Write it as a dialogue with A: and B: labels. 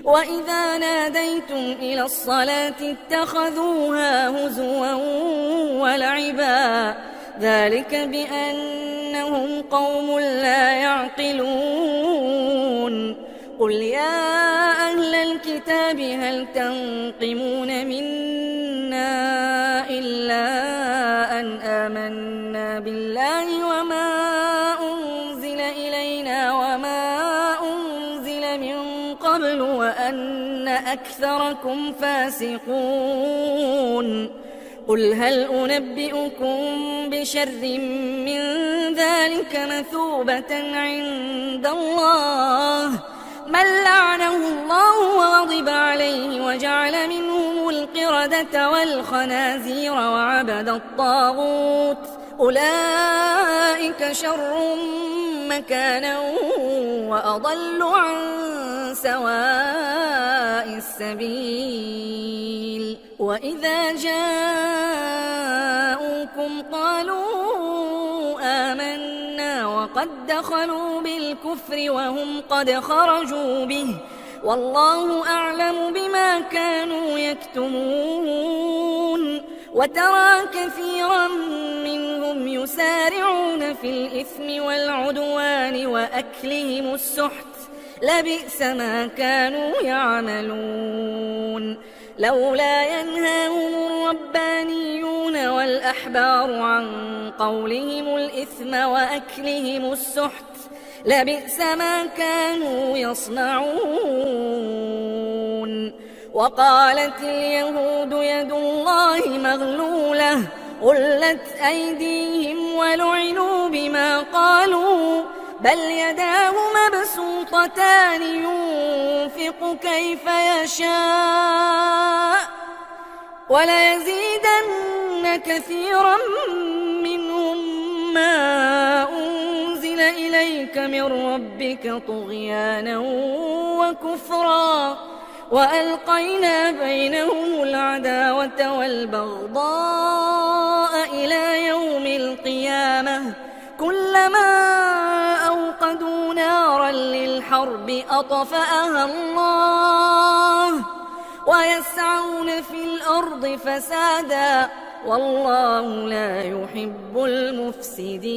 A: وإذا ناديتم إلى الصلاة اتخذوها هزوا ولعبا ذلك بأنهم قوم لا يعقلون قل يا أهل الكتاب هل تنقمون منا إلا أن آمنا بالله وما أنزل إلينا وما أنزل من قبل وأن أكثركم فاسقون قل هل أنبئكم بشر من ذلك مثوبة عند الله من لعنه الله وغضب عليه وجعل منهم القردة والخنازير وعبد الطاغوت أولئك شر مكانا وأضل عن سواء السبيل وإذا جاءوكم قالوا آمنا وقد دخلوا بالكفر وهم قد خرجوا به والله أعلم بما كانوا يكتمون وترى كثيرا منهم يسارعون في الإثم والعدوان وأكلهم السحت لبئس ما كانوا يعملون لولا ينهاهم الربانيون والأحبار عن قولهم الإثم وأكلهم السحت لبئس ما كانوا يصنعون وقالت اليهود يد الله مغلولة غلت أيديهم ولعنوا بما قالوا بل يداه مبسوطتان ينفق كيف يشاء وليزيدن كثيرا منهم ما أنزل إليك من ربك طغيانا وكفرا وألقينا بينهم العداوة والبغضاء إلى يوم القيامة كلما أوقدوا نارا للحرب أطفأها الله ويسعون في الأرض فسادا والله لا يحب المفسدين.